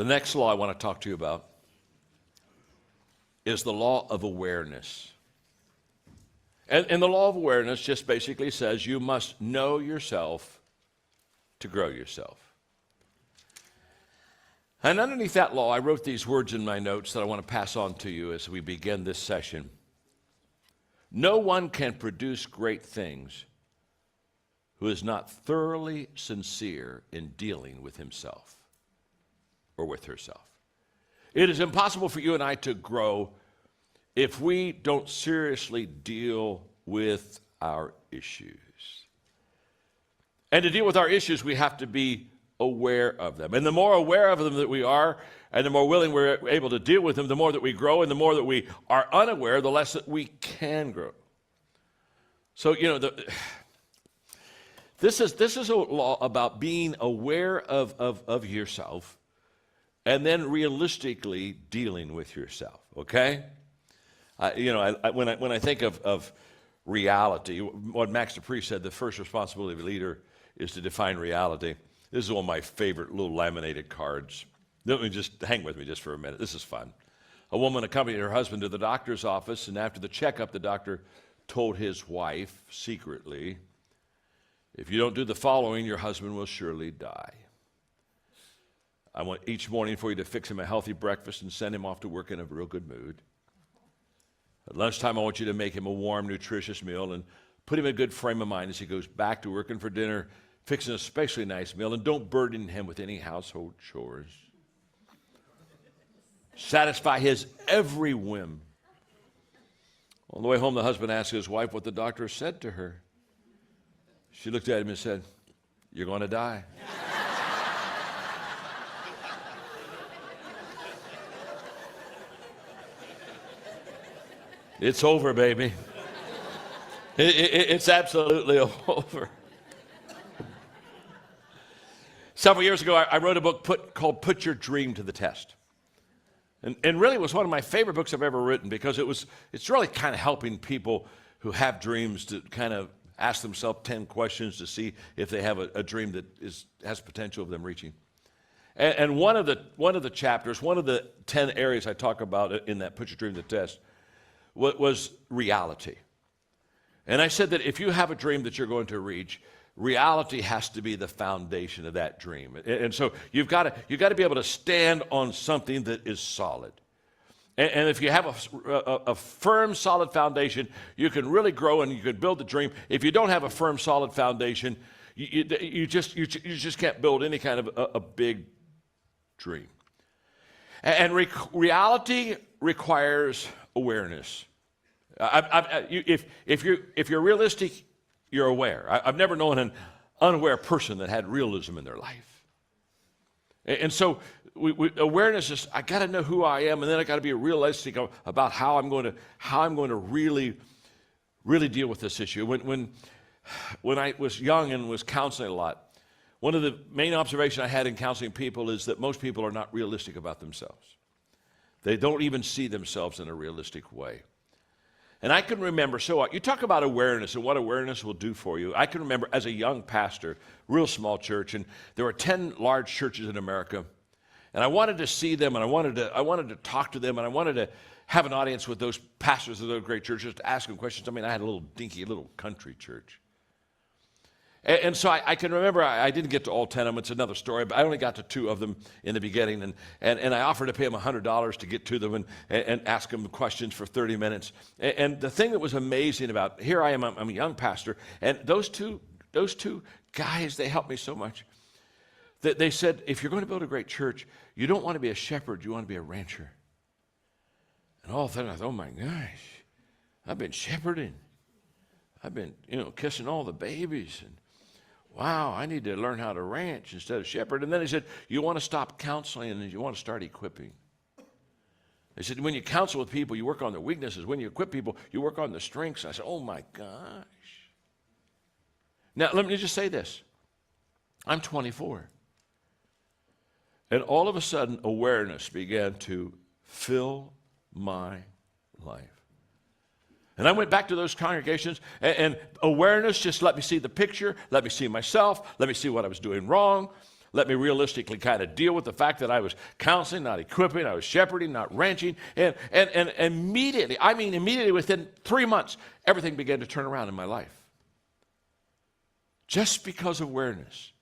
The next law I want to talk to you about is the law of awareness. And the law of awareness just basically says you must know yourself to grow yourself. And underneath that law, I wrote these words in my notes that I want to pass on to you as we begin this session. No one can produce great things who is not thoroughly sincere in dealing with himself or with herself. It is impossible for you and I to grow if we don't seriously deal with our issues. And to deal with our issues, we have to be aware of them. And the more aware of them that we are, and the more willing we're able to deal with them, the more that we grow, and the more that we are unaware, the less that we can grow. So, this is a law about being aware of yourself and then realistically dealing with yourself, okay? When I think of reality, what Max Dupree said, the first responsibility of a leader is to define reality. This is one of my favorite little laminated cards. Let me just hang with me just for a minute. This is fun. A woman accompanied her husband to the doctor's office, and after the checkup, the doctor told his wife secretly, "If you don't do the following, your husband will surely die. I want each morning for you to fix him a healthy breakfast and send him off to work in a real good mood. At lunchtime, I want you to make him a warm, nutritious meal and put him in a good frame of mind as he goes back to work, and for dinner, fix an especially nice meal, and don't burden him with any household chores. Satisfy his every whim." On the way home, the husband asked his wife what the doctor said to her. She looked at him and said, "You're going to die." It's over, baby. It's absolutely over. Several years ago, I wrote a book called Put Your Dream to the Test. And really it was one of my favorite books I've ever written, because it's really kind of helping people who have dreams to kind of ask themselves 10 questions to see if they have a dream that has potential of them reaching. And one of the chapters, one of the 10 areas I talk about in that Put Your Dream to the Test was reality. And I said that if you have a dream that you're going to reach, reality has to be the foundation of that dream. And so you've got to be able to stand on something that is solid. And if you have a firm, solid foundation, you can really grow and you can build the dream. If you don't have a firm, solid foundation, you just can't build any kind of a big dream. And reality requires awareness. If you're realistic, you're aware. I've never known an unaware person that had realism in their life. And so awareness is, I got to know who I am, and then I got to be realistic about how I'm going to really deal with this issue. When I was young and was counseling a lot, one of the main observations I had in counseling people is that most people are not realistic about themselves. They don't even see themselves in a realistic way. And I can remember, you talk about awareness and what awareness will do for you. I can remember as a young pastor, real small church, and there were 10 large churches in America. And I wanted to see them, and I wanted to talk to them, and I wanted to have an audience with those pastors of those great churches to ask them questions. I mean, I had a little dinky little country church. And so I can remember, I didn't get to all 10 of them. It's another story, but I only got to 2 of them in the beginning. And I offered to pay them $100 to get to them and ask them questions for 30 minutes. And the thing that was amazing about, here I am, I'm a young pastor, and those two guys, they helped me so much. That they said, if you're going to build a great church, you don't want to be a shepherd, you want to be a rancher. And all of a sudden I thought, oh my gosh, I've been shepherding. I've been, kissing all the babies, and wow, I need to learn how to ranch instead of shepherd. And then he said, you want to stop counseling and you want to start equipping. They said, when you counsel with people, you work on their weaknesses. When you equip people, you work on the strengths. I said, oh my gosh. Now, let me just say this. I'm 24. And all of a sudden, awareness began to fill my life. And I went back to those congregations, and awareness just let me see the picture, let me see myself, let me see what I was doing wrong. let me realistically kind of deal with the fact that I was counseling, not equipping, I was shepherding, not ranching. And immediately within 3 months, everything began to turn around in my life. Just because of awareness.